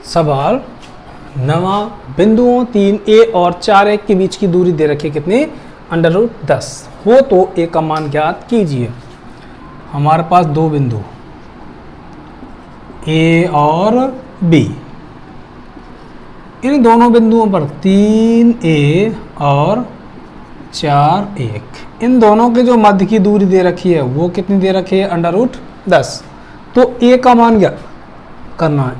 सवाल नवा बिंदुओं 3a और 4a के बीच की दूरी दे रखी है कितनी, √10 हो तो a का मान ज्ञात कीजिए। हमारे पास दो बिंदु a और b, इन दोनों बिंदुओं पर 3a और 4a, इन दोनों के जो मध्य की दूरी दे रखी है वो कितनी दे रखी है, √10। तो a का मान क्या करना है,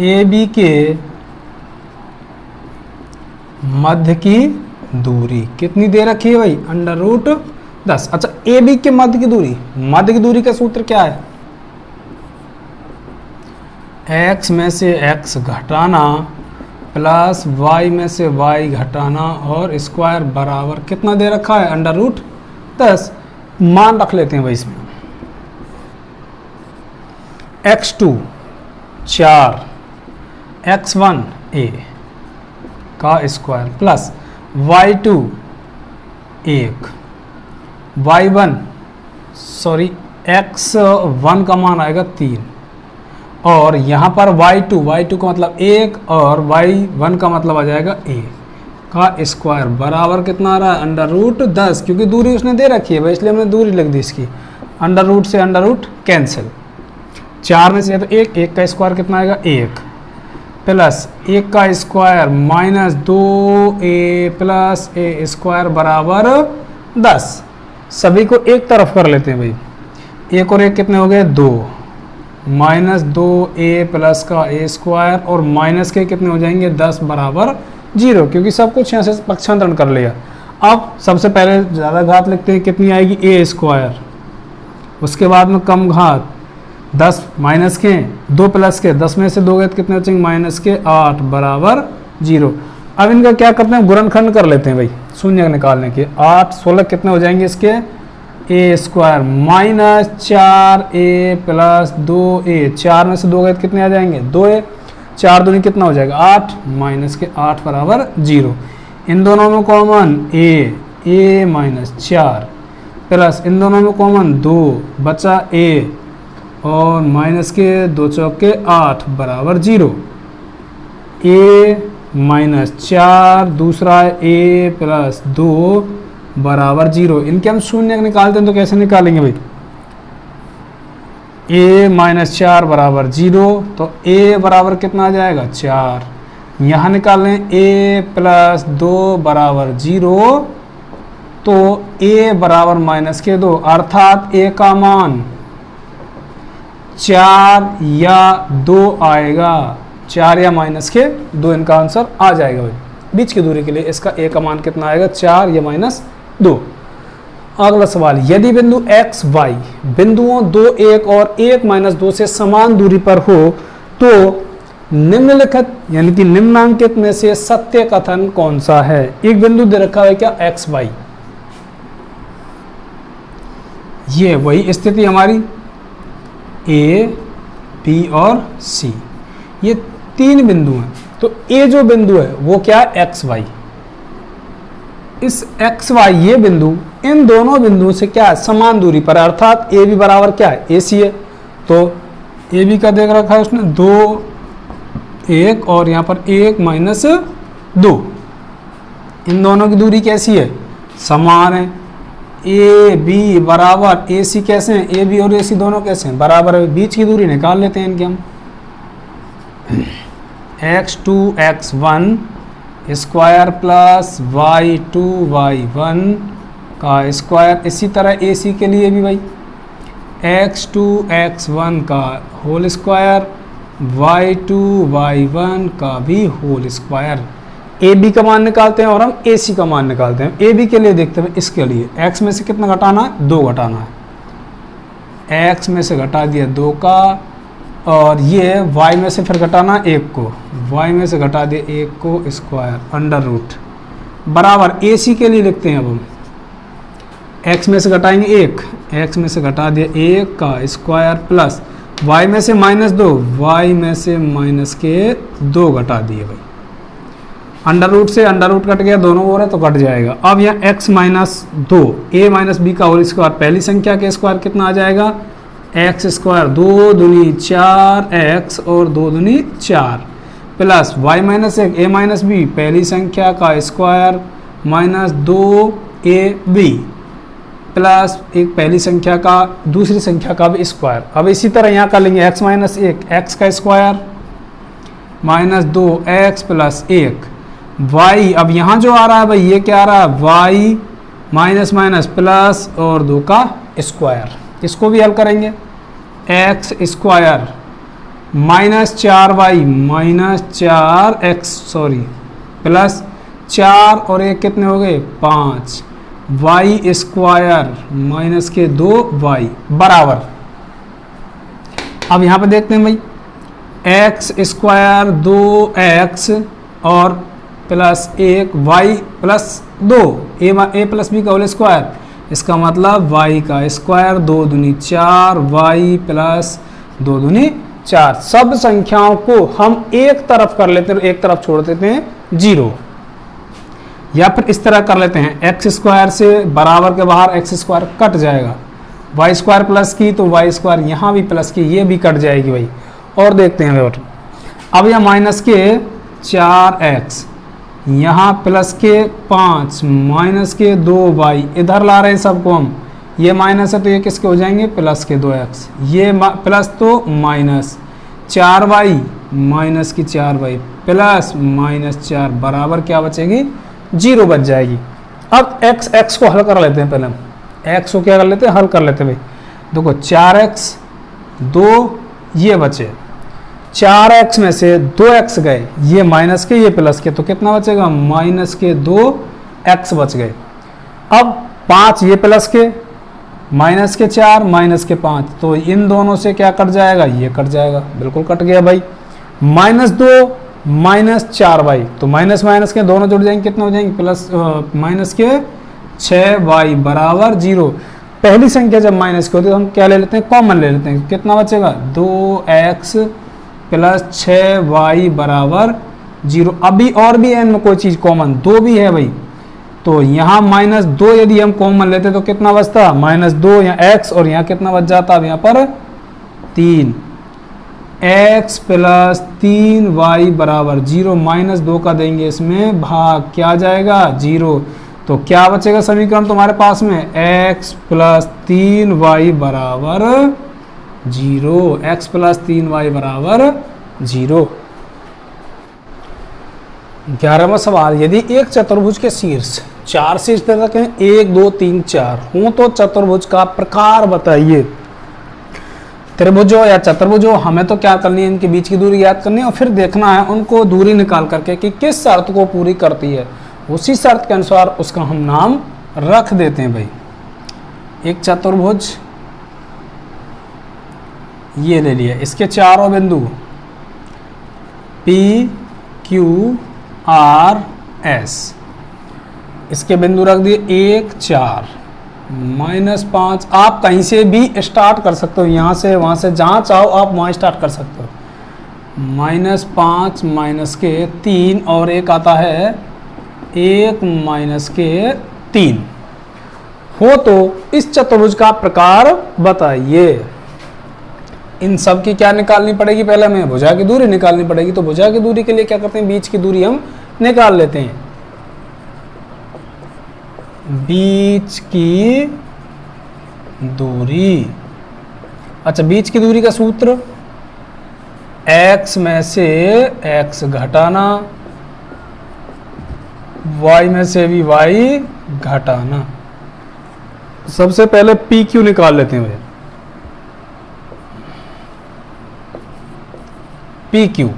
ए बी के मध्य की दूरी कितनी दे रखी है भाई, √10। अच्छा ए बी के मध्य की दूरी का सूत्र क्या है, x में से x घटाना प्लस y में से y घटाना और स्क्वायर बराबर कितना दे रखा है, √10। मान रख लेते हैं भाई इसमें, x2 4, x1 a का स्क्वायर प्लस y2 1, x1 का मान आएगा 3 और यहाँ पर y2 का मतलब 1 और y1 का मतलब आ जाएगा a का स्क्वायर बराबर कितना आ रहा है, √10। क्योंकि दूरी उसने दे रखी है भाई, इसलिए हमने दूरी लिख दी इसकी, √ से √ कैंसिल, 4 में से तो 1 का स्क्वायर कितना आएगा 1 प्लस 1 का square minus 2a plus a square बराबर 10। सभी को एक तरफ कर लेते हैं भाई, 1 और 1 कितने हो गए 2, माइनस 2a प्लस का a स्क्वायर और माइनस के कितने हो जाएंगे 10 बराबर 0, क्योंकि सब कुछ यहाँ से पक्षांतरण कर लिया। अब सबसे पहले ज़्यादा घात लिखते हैं, कितनी आएगी a स्क्वायर, उसके बाद में कम घात 10 माइनस के 2 प्लस के 10 में से 2 गए तो कितने बचेंगे माइनस के 8 बराबर 0। अब इनका क्या करते हैं, गुणनखंड कर लेते हैं भाई, शून्य निकालने के 8 16 कितने हो जाएंगे इसके, a square minus 4a plus 2a, 4 में से 2 गए तो कितने आ जाएंगे 2a, 4 दूनी कितना हो जाएगा 8, माइनस के 8 बराबर 0। इन दोनों में कॉमन a माइनस 4 प्लस इन दोनों में कॉमन 2 बचा a और माइनस के 2 चौके 8 बराबर 0, a माइनस 4 दूसरा है a प्लस 2 बराबर 0। इनके हम शून्य निकालते हैं तो कैसे निकालेंगे भाई, a माइनस 4 बराबर 0, तो a बराबर कितना आ जाएगा 4। यहाँ निकाल लें a प्लस 2 बराबर 0, तो a बराबर माइनस के 2, अर्थात a का मान 4 या 2 आएगा, 4 या माइनस के 2 इनका आंसर आ जाएगा भाई। बीच की दूरी के लिए इसका a का मान कितना आएगा 4 या -2। अगला सवाल, यदि बिंदु x y बिंदुओं 2 1 और 1 -2 से समान दूरी पर हो तो निम्नलिखित यानी कि निम्नांकित में से सत्य कथन कौन सा है। एक बिंदु दे रखा है क्या x y, ये वही स्थिति हमारी A, B और C, ये 3 बिंदु हैं। तो A जो बिंदु है वो क्या है x y, इस x y ये बिंदु इन दोनों बिंदुओं से क्या है समान दूरी पर, अर्थात ए बी बराबर क्या है AC है। तो ए बी का देख रखा है उसने 2 1 और यहाँ पर 1 -2, इन दोनों की दूरी कैसी है समान है, ए बी बराबर ए सी कैसे हैं, ए बी और ए सी दोनों कैसे हैं बराबर है। बीच की दूरी निकाल लेते हैं इनके हम, x2 x1 square plus y2 y1 का स्क्वायर, इसी तरह ए सी के लिए भी भाई x2 x1 का होल स्क्वायर, y2 y1 का भी होल स्क्वायर। ए बी का मान निकालते हैं और हम ए सी का मान निकालते हैं। ए बी के लिए देखते हैं, इसके लिए x में से कितना घटाना है 2 घटाना है, x में से घटा दिया 2 का, और ये y में से फिर घटाना 1 को, y में से घटा दिया 1 को स्क्वायर √ बराबर ए सी के लिए लिखते हैं। अब हम x में से घटाएंगे 1, x में से घटा दिया 1 का स्क्वायर प्लस y में से -2, y में से माइनस के 2 घटा दिए भाई, √ से √ कट गया, दोनों ओर है तो कट जाएगा। अब यहाँ x -2 a - b का होल स्क्वायर, पहली संख्या के स्क्वायर कितना आ जाएगा एक्स स्क्वायर 2 दूनी 4 एक्स और 2 दूनी 4 प्लस वाई माइनस एक ए माइनस बी पहली संख्या का स्क्वायर माइनस 2ab प्लस एक पहली संख्या का दूसरी संख्या का भी स्क्वायर। अब इसी तरह यहाँ कर लेंगे x माइनस एक एक्स का square minus 2x plus 1 y। अब यहाँ जो आ रहा है भाई ये क्या आ रहा है y माइनस माइनस प्लस और 2 का स्क्वायर। इसको भी हल करेंगे x square minus 4y minus 4x sorry plus 4 और 1 कितने हो गए 5 y स्क्वायर माइनस के 2y बराबर। अब यहाँ पे देखते हैं भाई एक्स स्क्वायर 2x और प्लस 1 y प्लस 2 ए प्लस बी का होल स्क्वायर। इसका मतलब y का स्क्वायर 2 दूनी 4 y प्लस 2 दूनी 4। सब संख्याओं को हम एक तरफ कर लेते हैं, एक तरफ छोड़ देते हैं 0, या फिर इस तरह कर लेते हैं एक्स स्क्वायर से बराबर के बाहर एक्स स्क्वायर कट जाएगा, वाई स्क्वायर प्लस की तो वाई स्क्वायर यहाँ भी प्लस की ये भी कट जाएगी भाई। और देखते हैं बेटा अब यह माइनस के 4x यहाँ प्लस के 5 माइनस के 2y इधर ला रहे हैं सबको हम, ये माइनस है तो ये किसके हो जाएंगे प्लस के 2x, ये प्लस तो माइनस 4y माइनस की 4y प्लस माइनस 4 बराबर क्या बचेगी 0 बच जाएगी। अब x को हल कर लेते हैं, पहले हम x को क्या कर लेते हैं हल कर लेते हैं भाई। देखो 4x 2 ये बचे, 4x में से 2x गए, ये माइनस के ये प्लस के, तो कितना बचेगा माइनस के 2x बच गए। अब 5 ये प्लस के माइनस के 4 माइनस के 5, तो इन दोनों से क्या कट जाएगा ये कट जाएगा, बिल्कुल कट गया भाई। माइनस 2 माइनस 4y, तो माइनस माइनस के दोनों जुड़ जाएंगे, कितना हो जाएंगे प्लस माइनस के 6y बराबर 0। पहली संख्या जब माइनस की होती है तो हम क्या ले लेते हैं कॉमन ले लेते हैं, कितना बचेगा 2x प्लस 6y बराबर 0। अभी और भी n में कोई चीज़ कॉमन 2 भी है भाई, तो यहाँ माइनस 2 यदि हम कॉमन लेते तो कितना बचता माइनस 2 यहाँ x और यहाँ कितना बच जाता अब यहाँ पर 3 x प्लस 3y बराबर 0। माइनस 2 का देंगे इसमें भाग, क्या आ जाएगा 0, तो क्या बचेगा समीकरण तुम्हारे पास में x प्लस 3y बराबर 0, x प्लस 3y बराबर 0। 11वां सवाल, यदि एक चतुर्भुज के शीर्ष 4 शीर्ष तक हैं 1 2 3 4 हों तो चतुर्भुज का प्रकार बताइए। त्रिभुज हो या चतुर्भुज हो, हमें तो क्या करनी है इनके बीच की दूरी याद करनी है और फिर देखना है उनको दूरी निकाल करके कि किस शर्त को पूरी करती है, उसी शर्त के अनुसार उसका हम नाम रख देते हैं भाई। एक चतुर्भुज ये ले लिया, इसके चारों बिंदु P Q R S, इसके बिंदु रख दिए 1 4 -5। आप कहीं से भी स्टार्ट कर सकते हो, यहाँ से वहाँ से जहाँ चाहो आप वहाँ स्टार्ट कर सकते हो। -5 माइनस के 3 और एक आता है 1 माइनस के 3 हो तो इस चतुर्भुज का प्रकार बताइए। इन सब की क्या निकालनी पड़ेगी, पहले हमें भुजा की दूरी निकालनी पड़ेगी। तो भुजा की दूरी के लिए क्या करते हैं बीच की दूरी हम निकाल लेते हैं। बीच की दूरी, अच्छा बीच की दूरी का सूत्र x में से x घटाना, y में से भी y घटाना। सबसे पहले पी क्यू निकाल लेते हैं भैया। पी क्यू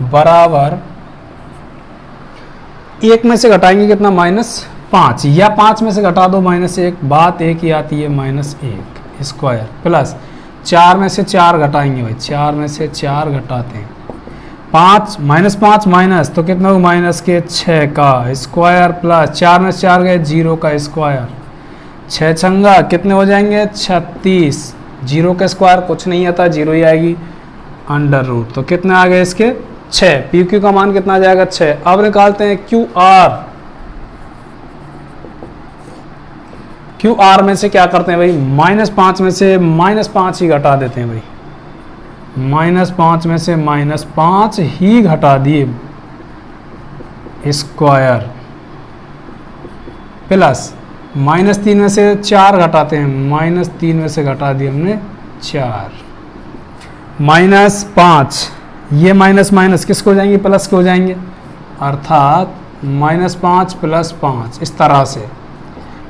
बराबर 1 में से घटाएंगे कितना -5, या 5 में से घटा दो -1, बात एक ही आती है -1 स्क्वायर प्लस 4 में से 4 घटाएंगे भाई, 4 में से 4 घटाते हैं 5 -5 माइनस तो कितना होगा माइनस के 6 का स्क्वायर प्लस 4 में से 4 गए 0 का स्क्वायर, 6 छंगा कितने हो जाएंगे 36, 0 का स्क्वायर कुछ नहीं आता 0 ही आएगी अंडर रूट, तो कितने आ गए इसके 6। पी क्यू का मान कितना आ जाएगा 6। अब निकालते हैं क्यू आर। क्यू आर में से क्या करते हैं भाई, -5 में से -5 ही घटा देते हैं भाई, -5 में से -5 ही घटा दिए स्क्वायर, प्लस -3 में से 4 घटाते हैं, -3 में से घटा दिए हमने 4, -5 ये माइनस माइनस किसको जाएंगे, प्लस को जाएंगे, अर्थात -5 + 5 इस तरह से,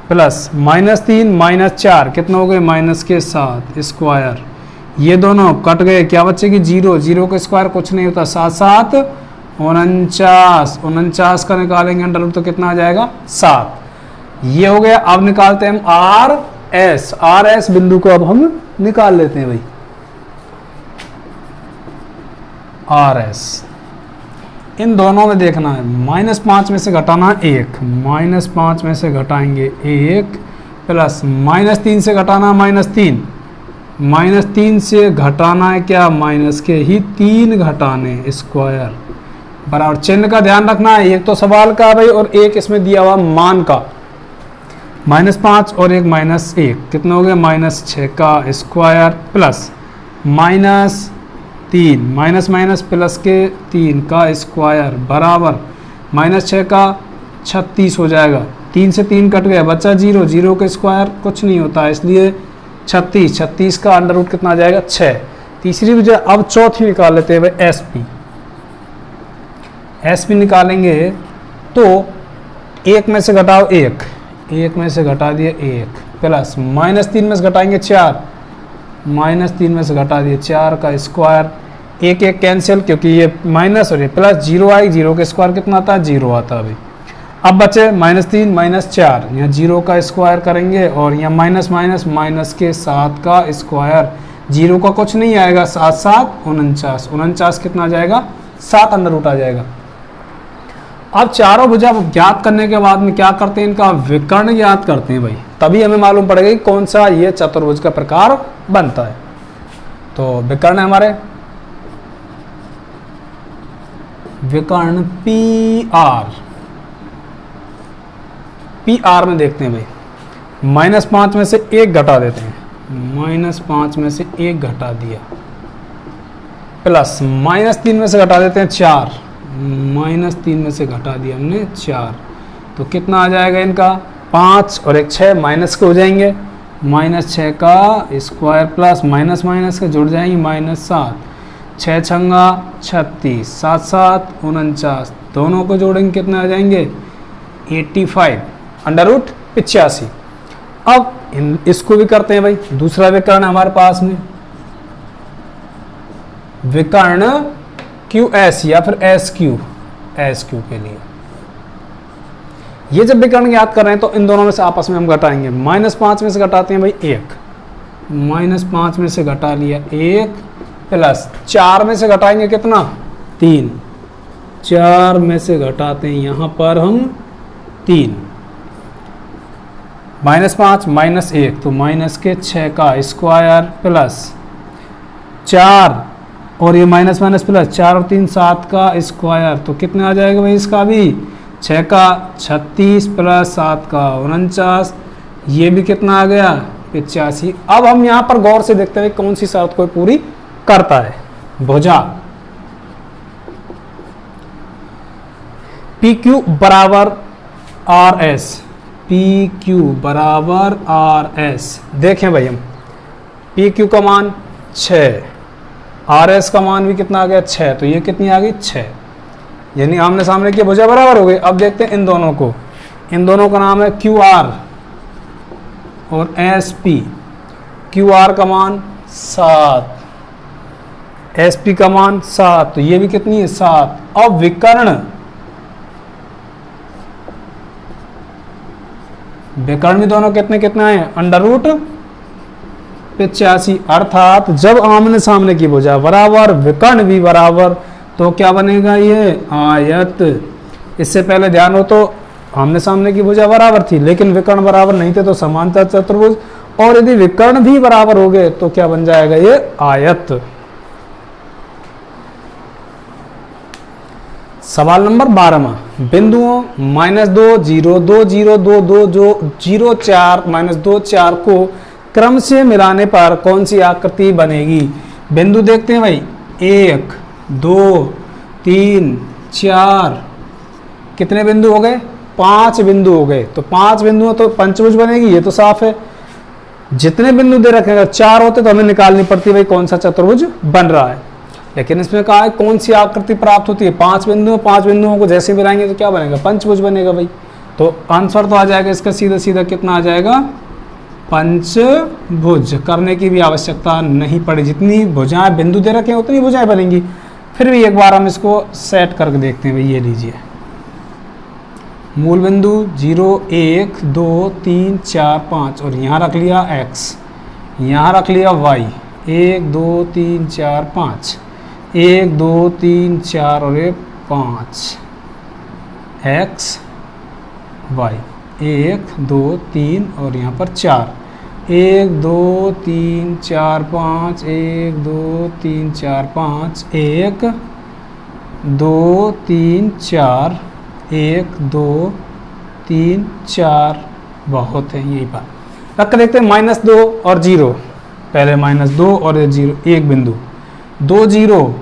प्लस -3 -4 कितना हो गए, -7 स्क्वायर, ये दोनों कट गए, क्या बचेगी 0, 0 का स्क्वायर कुछ नहीं होता, 7 7 49, 49 का निकालेंगे अंडर रूट तो कितना आ जाएगा 7, ये हो गया। अब निकालते हैं हम आर एस बिंदु को अब हम निकाल लेते हैं भाई, आर एस इन दोनों में देखना है, -5 में से घटाना 1, -5 में से घटाएंगे 1, प्लस -3 से घटाना -3, -3 से घटाना है क्या, माइनस के ही 3 घटाने स्क्वायर, बराबर। चिन्ह का ध्यान रखना है, एक तो सवाल का भाई और एक इसमें दिया हुआ मान का, -5 और एक -1 कितना हो गया, -6 का square, plus -3 minus minus plus के 3 का स्क्वायर, बराबर -6 का 36 हो जाएगा, 3 से 3 कट गया, बच्चा 0, 0 का स्क्वायर कुछ नहीं होता, इसलिए 36, 36 का अंडर रूट कितना आ जाएगा 6। तीसरी वजह, अब चौथी निकाल लेते हैं भाई, एस पी निकालेंगे तो 1 में से घटाओ 1 में से घटा दिए 1, प्लस -3 में से घटाएंगे 4, -3 में से घटा दिए 4 का स्क्वायर, 1 1 कैंसिल क्योंकि ये माइनस और ये प्लस, 0 आई, 0 का स्क्वायर कितना आता है 0 आता है भाई। अब बचे -3 -4, यहाँ 0 का स्क्वायर करेंगे और यहाँ माइनस माइनस माइनस के 7 का स्क्वायर, 0 का कुछ नहीं आएगा, 7 7 49, 49 कितना आ जाएगा 7 अंडर रूट आ जाएगा। अब चारों भुजा ज्ञात करने के बाद में क्या करते हैं, इनका विकर्ण ज्ञात करते हैं भाई, तभी हमें मालूम पड़ेगा कि कौन सा ये चतुर्भुज का प्रकार बनता है। तो विकर्ण है हमारे, विकर्ण पी आर में देखते हैं भाई, -5 में से 1 घटा देते हैं, -5 में से 1 घटा दिया, प्लस -3 में से घटा देते हैं 4, -3 में से घटा दिया हमने 4, तो कितना आ जाएगा इनका 5 और 1 6 माइनस के हो जाएंगे, -6 का स्क्वायर प्लस माइनस माइनस के जुड़ जाएंगे -7, 6 छंगा 36, 7 7 49, दोनों को जोड़ेंगे कितने आ जाएंगे 85 अंडर रूट 85। अब इसको भी करते हैं भाई, दूसरा विकर्ण हमारे पास में, विकर्ण क्यू एस या फिर एस क्यू के लिए, ये जब विकर्ण याद कर रहे हैं तो इन दोनों में से आपस में हम घटाएंगे, -5 में से घटाते हैं भाई 1, -5 में से घटा लिया 1, प्लस 4 में से घटाएंगे कितना 3, 4 में से घटाते हैं यहाँ पर हम 3, -5 -1 तो माइनस के 6 का स्क्वायर, प्लस 4 और ये माइनस माइनस प्लस, 4 और 3 7 का स्क्वायर, तो कितने आ जाएगा भाई इसका भी 6 का 36 प्लस 7 का 49, ये भी कितना आ गया 85। अब हम यहाँ पर गौर से देखते हैं कौन सी शर्त को पूरी करता है। भुजा पी क्यू बराबर आर एस, पी क्यू बराबर आर एस, देखें भाई हम पी क्यू का मान 6, आर एस का मान भी कितना आ गया 6, तो ये कितनी आ गई 6, यानी आमने सामने की भुजा बराबर हो गई। अब देखते हैं इन दोनों को, इन दोनों का नाम है क्यू आर और एस पी। क्यू आर का मान 7, एस पी का मान 7, तो ये भी कितनी है 7। अब विकर्ण भी दोनों कितने कितने आए अंडर रूट 85, अर्थात जब आमने सामने की भुजा बराबर विकर्ण भी बराबर तो क्या बनेगा ये आयत। इससे पहले ध्यान हो तो आमने सामने की भुजा बराबर थी लेकिन विकर्ण बराबर नहीं थे तो समांतर चतुर्भुज, और यदि विकर्ण भी बराबर हो गए तो क्या बन जाएगा ये आयत। सवाल नंबर 12। बिंदुओं -2 0 2 0 2 2 जो 0 4 -2 4 को क्रम से मिलाने पर कौन सी आकृति बनेगी। बिंदु देखते हैं भाई, 1 2 3 4, कितने बिंदु हो गए, 5 बिंदु हो गए। तो 5 बिंदु तो पंचभुज बनेगी, ये तो साफ है। जितने बिंदु दे रखे, अगर 4 होते तो हमें निकालनी पड़ती भाई कौन सा चतुर्भुज बन रहा है। लेकिन इसमें कहा है कौन सी आकृति प्राप्त होती है, 5 बिंदुओं को जैसे मिलाएंगे तो क्या बनेगा, पंचभुज बनेगा भाई। तो आंसर तो आ जाएगा इसका सीधा सीधा कितना आ जाएगा, पंचभुज। करने की भी आवश्यकता नहीं पड़ी, जितनी भुजाएं बिंदु दे रखे हैं उतनी भुजाएं बनेंगी। फिर भी एक बार हम इसको सेट करके देखते हैं भाई। ये लीजिए मूल बिंदु 0 1 2 3 4 5 और यहाँ रख लिया x, यहाँ रख लिया y, 1 2 3 4 5, 1 2 3 4 और 5 x y, 1 2 3 और यहाँ पर 4, 1 2 3 4 5, 1 2 3 4 5, 1 2 3 4, 1 2 3 4, बहुत है यही बात। रख कर देखते हैं -2 और 0, पहले -2 और 0, एक बिंदु, 2 0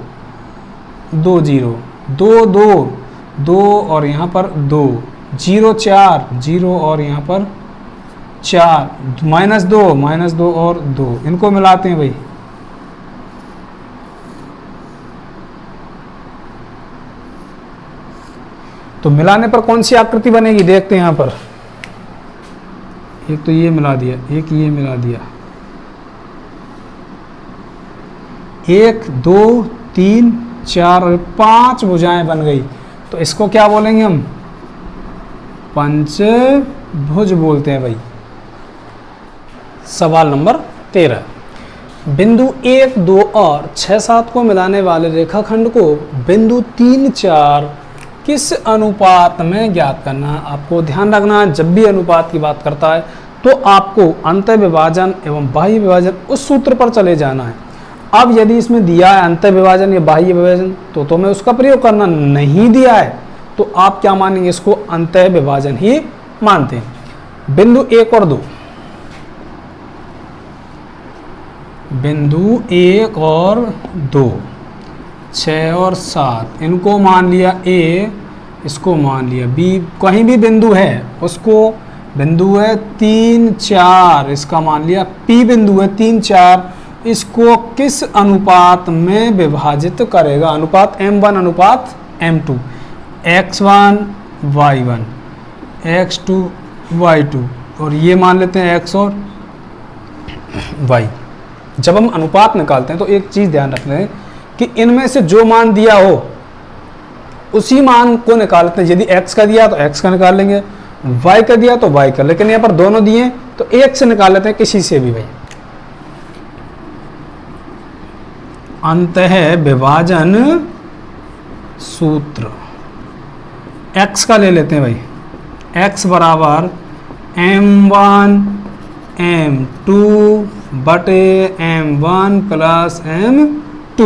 2 0 2 2 2 और यहाँ पर 2, 0 4 0 और यहाँ पर 4, -2 और 2, इनको मिलाते हैं भाई। तो मिलाने पर कौन सी आकृति बनेगी देखते हैं यहाँ पर। एक तो ये मिला दिया, एक ये मिला दिया, 1 2 3 4 और 5 भुजाएं बन गई। तो इसको क्या बोलेंगे हम, पंचभुज बोलते हैं भाई। सवाल नंबर 13, बिंदु 1 2 और 6 7 को मिलाने वाले रेखाखंड को बिंदु 3 4 किस अनुपात में ज्ञात करना। आपको ध्यान रखना है, जब भी अनुपात की बात करता है तो आपको अंतः विभाजन एवं बाह्य विभाजन उस सूत्र पर चले जाना है। अब यदि इसमें दिया है अंतः विभाजन या बाह्य विभाजन तो तुम्हें उसका प्रयोग करना, नहीं दिया है तो आप क्या मानेंगे, इसको अंतः विभाजन ही मानते हैं। बिंदु 1 और 2, बिंदु 1 और 2, 6 और 7, इनको मान लिया A, इसको मान लिया B। कहीं भी बिंदु है उसको, बिंदु है 3 4, इसका मान लिया P बिंदु है 3 4, इसको किस अनुपात में विभाजित करेगा। अनुपात M1 अनुपात M2, x1 y1 x2 y2 और ये मान लेते हैं x और y। जब हम अनुपात निकालते हैं तो एक चीज़ ध्यान रखना है कि इनमें से जो मान दिया हो उसी मान को निकालते हैं। यदि x का दिया तो x का निकाल लेंगे, y का दिया तो y का, लेकिन यहाँ पर दोनों दिए तो एक से निकाल लेते हैं, किसी से भी भाई। अंतः विभाजन सूत्र x का ले लेते हैं भाई, x बराबर m1 m2 बटे m1 प्लस m2।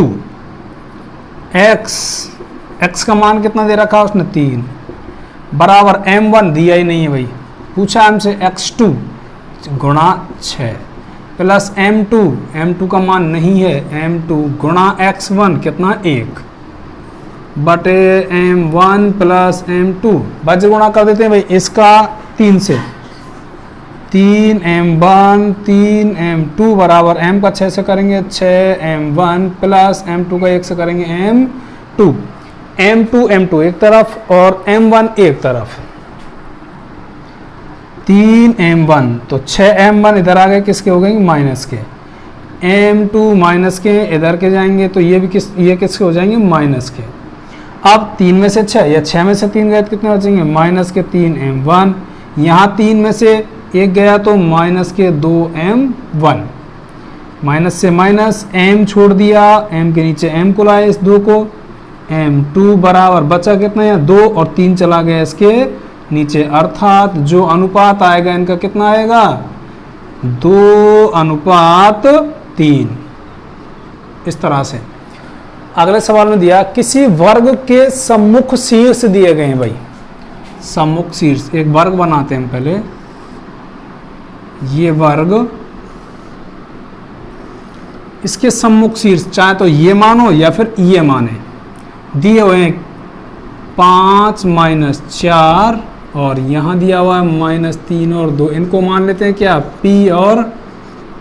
x का मान कितना दे रखा उसने 3, बराबर m1 दिया ही नहीं है भाई, पूछा हमसे x2 गुणा 6 प्लस m2 का मान नहीं है, m2 गुणा x1 कितना 1 बटे m1 प्लस m2, बज गुणा कर देते हैं भाई इसका 3 से, 3m1 3m2 बराबर m का 6 से करेंगे 6m1 प्लस m2 का 1 से करेंगे m2, m2 एक तरफ और m1 एक तरफ, 3m1 तो 6m1 इधर आ गए, किसके हो गए माइनस के, m2 माइनस के इधर के जाएंगे तो ये भी ये किसके हो जाएंगे माइनस के। अब 3 में से 6 या 6 में से 3 गए तो कितने बचेंगे माइनस के 3m1, यहाँ 3 में से 1 गया तो माइनस के 2m1, माइनस से माइनस m छोड़ दिया, m के नीचे m को लाए इस 2 को, m2 बराबर बचा कितना है 2 और 3 चला गया इसके नीचे, अर्थात जो अनुपात आएगा इनका कितना आएगा 2:3। इस तरह से अगले सवाल में दिया किसी वर्ग के सम्मुख शीर्ष दिए गए हैं भाई, सम्मुख शीर्ष, एक वर्ग बनाते हैं हम पहले, ये वर्ग, इसके सम्मुख शीर्ष चाहे तो ये मानो या फिर ये माने, दिए हुए हैं 5 माइनस 4 और यहाँ दिया हुआ है -3 और 2, इनको मान लेते हैं क्या, P और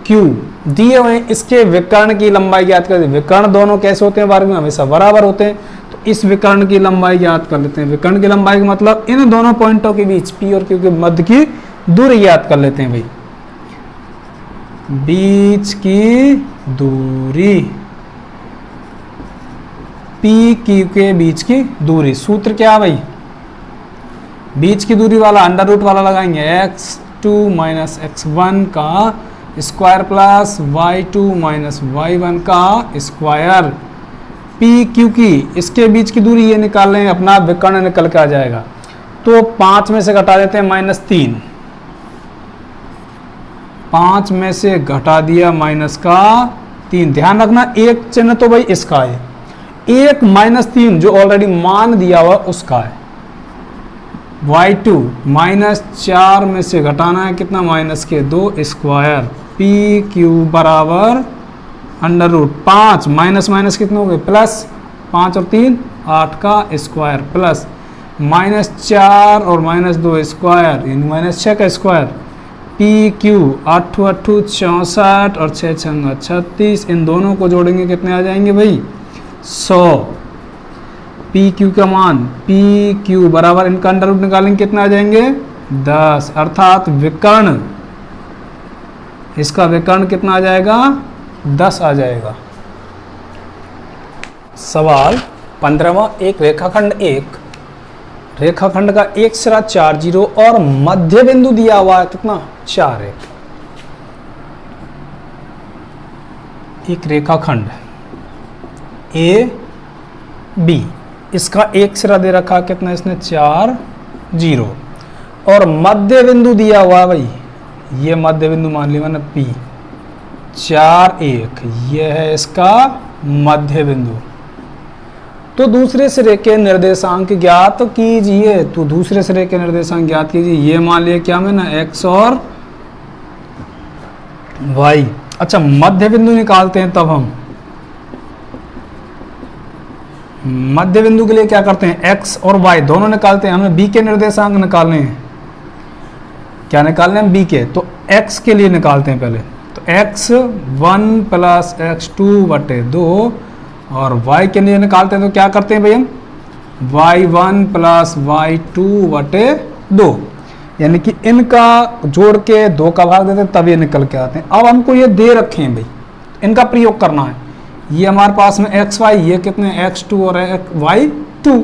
Q। दिए हुए हैं इसके विकर्ण की लंबाई ज्ञात कर, विकर्ण दोनों कैसे होते हैं, वर्ग में हमेशा बराबर होते हैं, तो इस विकर्ण की लंबाई ज्ञात कर लेते हैं। विकर्ण की लंबाई का मतलब इन दोनों पॉइंटों के बीच P और Q के मध्य की दूरी ज्ञात कर लेते हैं भाई, बीच की दूरी, P Q के बीच की दूरी। सूत्र क्या है भाई, बीच की दूरी वाला अंडर रूट वाला लगाएंगे, x2 माइनस x1 का square plus y2 minus y1 का स्क्वायर, P Q की इसके बीच की दूरी ये निकाल लें, अपना विकर्ण निकल के आ जाएगा। तो 5 में से घटा देते हैं -3, 5 में से घटा दिया -3। ध्यान रखना एक चिन्ह तो भाई इसका है, एक -3 जो ऑलरेडी मान दिया हुआ उसका है। y2 -4 में से घटाना है कितना, -2 स्क्वायर, पी क्यू बराबर अंडर रूट 5 माइनस माइनस कितने हो गए, प्लस 5 और 3 8 का स्क्वायर प्लस -4 और -2 स्क्वायर यानी -6 का स्क्वायर, पी क्यू 8 8 64 और 6 6 36, इन दोनों को जोड़ेंगे कितने आ जाएंगे भाई 100। पी क्यू का मान पी क्यू बराबर इनका अंडर रूट निकालेंगे कितना आ जाएंगे 10, अर्थात विकर्ण, इसका विकर्ण कितना आ जाएगा 10 आ जाएगा। सवाल 15वां, एक रेखाखंड, एक रेखाखंड का एक सिरा 4 0 और मध्य बिंदु दिया हुआ है कितना 4 1। एक रेखाखंड ए बी, इसका एक सिरा दे रखा कितना, इसने 4 0 और मध्य बिंदु दिया हुआ है भाई, ये मध्य बिंदु मान लिया मैंने P 4 1, ये है इसका मध्य बिंदु। तो दूसरे सिरे के निर्देशांक ज्ञात कीजिए, तो दूसरे सिरे के निर्देशांक ज्ञात कीजिए, ये मान लिया क्या मैंने x और y। अच्छा मध्य बिंदु निकालते हैं, तब हम मध्य बिंदु के लिए क्या करते हैं, x और y दोनों निकालते हैं, हमें b के निर्देशांक निकालने हैं। क्या निकालने हैं, b के, तो x के लिए निकालते हैं पहले, तो x1 प्लस x2 बटे 2 और y के लिए निकालते हैं, तो क्या करते हैं भाई हम y1 प्लस y2 बटे 2, यानी कि इनका जोड़ के 2 का भाग देते हैं तब ये निकल के आते हैं। अब हमको ये दे रखे हैं भाई, इनका प्रयोग करना है। ये हमारे पास में x y, ये कितने x2 और y2,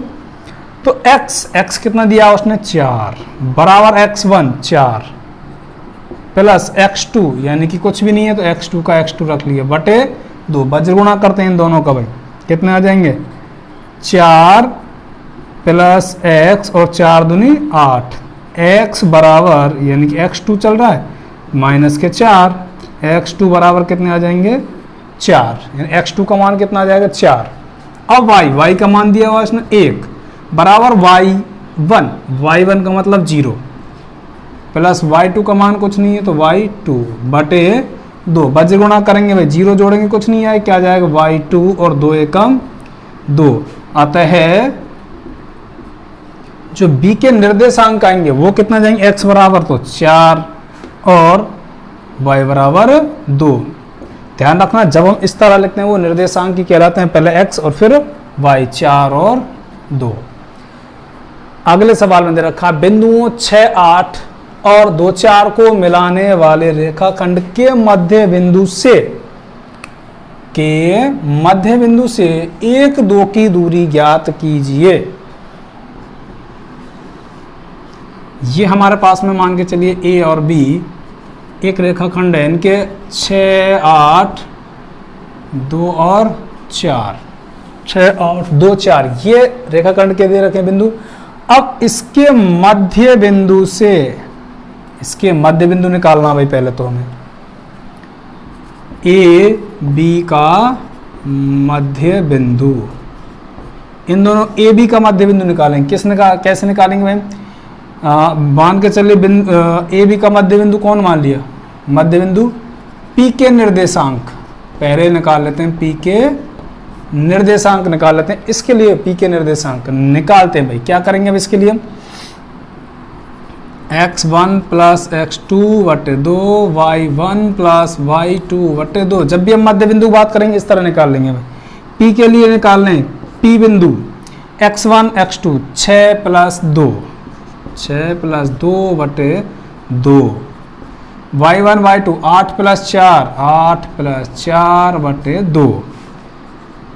तो x कितना दिया उसने 4 बराबर x1 4 प्लस x2 यानी कि कुछ भी नहीं है तो x2 का x2 रख लिया बटे 2, वज्र गुणा करते हैं इन दोनों का भाई, कितने आ जाएंगे 4 प्लस x और 4 दूनी 8, x बराबर यानी कि x2 चल रहा है माइनस के 4, x2 बराबर कितने आ जाएंगे 4, यानी x2 का मान कितना आ जाएगा 4। अब y का मान दिया हुआ इसने 1 बराबर y1 का मतलब 0 प्लस y2 का मान कुछ नहीं है तो y2 बटे 2, वज्र गुणा करेंगे भाई, 0 जोड़ेंगे कुछ नहीं आए, क्या जाएगा y2 और 2 एकम 2, अतः जो b के निर्देशांक आएंगे वो कितना जाएंगे, x बराबर तो 4 और y बराबर 2। ध्यान रखना जब हम इस तरह लिखते हैं वो निर्देशांक की कहलाते हैं, पहले x और फिर y, 4 और 2। अगले सवाल में दे रखा बिंदुओं 6 8 और 2 4 को मिलाने वाले रेखाखंड के मध्य बिंदु से 1 2 की दूरी ज्ञात कीजिए। ये हमारे पास में मान के चलिए a और b एक रेखाखंड है, इनके 6 8 2 और 4, 6 8 2 4 ये रेखाखंड के दे रखे बिंदु। अब इसके मध्य बिंदु से, इसके मध्य बिंदु निकालना भाई, पहले तो हमें ए बी का मध्य बिंदु, इन दोनों ए बी का मध्य बिंदु निकालेंगे। कैसे निकालेंगे भाई, मान के चलिए ए बी का मध्य बिंदु कौन मान लिया, मध्य बिंदु पी के निर्देशांक पहले निकाल लेते हैं, पी के निर्देशांक निकाल लेते हैं। इसके लिए पी के निर्देशांक निकालते हैं भाई, क्या करेंगे अब इसके लिए हम x1 प्लस x2 बटे 2 y1 प्लस y2 बटे 2। जब भी हम मध्य बिंदु बात करेंगे इस तरह निकाल लेंगे भाई। p के लिए निकाल लें p बिंदु x1 x2 6 प्लस 2 बटे 2, y1 y2 8 प्लस 4 बटे 2,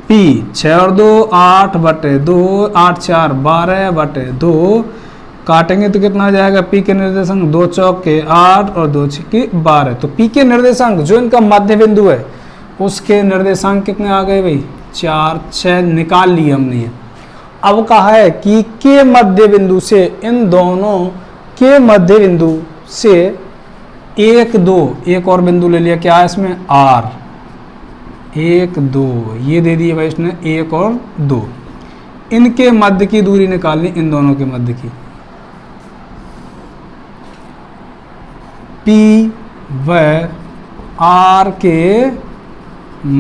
p 6 और 2 8 बटे 2, 8 4 12 बटे 2, काटेंगे तो कितना आ जाएगा, p के निर्देशांक 2 चौक के 8 और 2 छक्के 12। तो p के निर्देशांक जो इनका मध्य बिंदु है उसके निर्देशांक कितने आ गए भाई, 4 6 निकाल लिए हमने ये। अब कहा है कि के मध्य बिंदु से, इन दोनों के मध्य बिंदु से 1 2 एक और बिंदु ले लिया, क्या है इसमें r, 1 2 ये दे दिए भाई इसने 1 और 2, इनके मध्य की दूरी निकालनी, इन दोनों के मध्य की, P व R के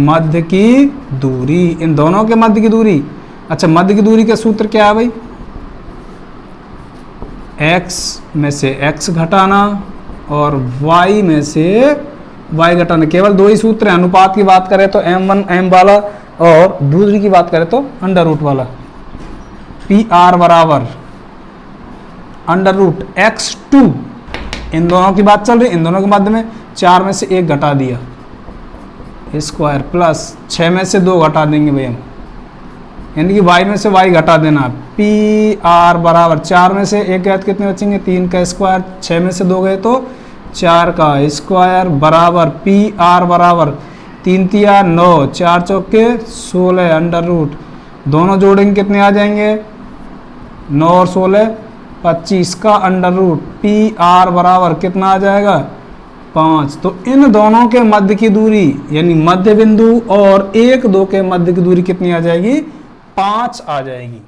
मध्य की दूरी, इन दोनों के मध्य की दूरी। अच्छा मध्य की दूरी का सूत्र क्या है भाई, x में से x घटाना और y में से y घटाना। केवल दो ही सूत्र हैं, अनुपात की बात करें तो m1 m वाला और दूसरी की बात करें तो अंडर रूट वाला। पी आर बराबर अंडर रूट x2, इन दोनों की बात चल रही, इन दोनों के मध्य में 4 में से 1 घटा दिया स्क्वायर प्लस 6 में से 2 घटा देंगे भाई हम, यानी कि y में से y घटा देना। पी आर बराबर 4 में से 1 गया तो कितने बचेंगे, 3 का स्क्वायर, 6 में से 2 गए तो 4 का स्क्वायर बराबर पी आर बराबर 3 तिया 9 4 चौके 16 अंडर रूट, दोनों जोड़ेंगे कितने आ जाएंगे, 9 और 16 25 का अंडर रूट, पी आर बराबर कितना आ जाएगा 5। तो इन दोनों के मध्य की दूरी यानी मध्य बिंदु और 1 2 के मध्य की दूरी कितनी आ जाएगी, 5 आ जाएगी।